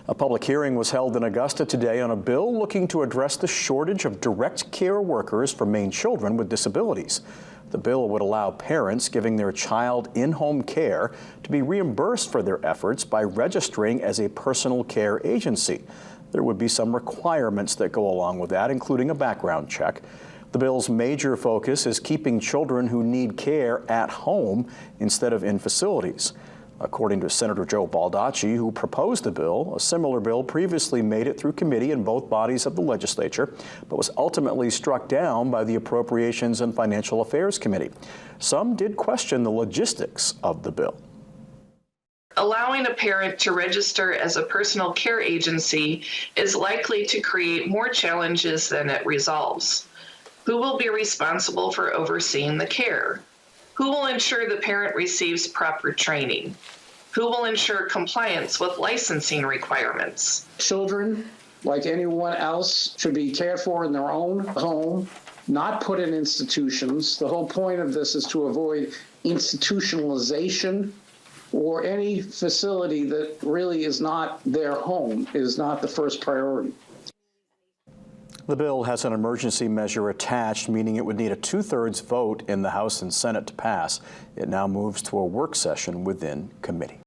A public hearing was held in Augusta today on a bill looking to address the shortage of direct care workers for Maine children with disabilities. The bill would allow parents giving their child in-home care to be reimbursed for their efforts by registering as a personal care agency. There would be some requirements that go along with that, including a background check. The bill's major focus is keeping children who need care at home instead of in facilities. According to Senator Joe Baldacci, who proposed the bill, a similar bill previously made it through committee in both bodies of the legislature, but was ultimately struck down by the Appropriations and Financial Affairs Committee. Some did question the logistics of the bill. Allowing a parent to register as a personal care agency is likely to create more challenges than it resolves. Who will be responsible for overseeing the care? Who will ensure the parent receives proper training? Who will ensure compliance with licensing requirements? Children, like anyone else, should be cared for in their own home, not put in institutions. The whole point of this is to avoid institutionalization, or any facility that really is not their home is not the first priority. The bill has an emergency measure attached, meaning it would need a 2/3 vote in the House and Senate to pass. It now moves to a work session within committee.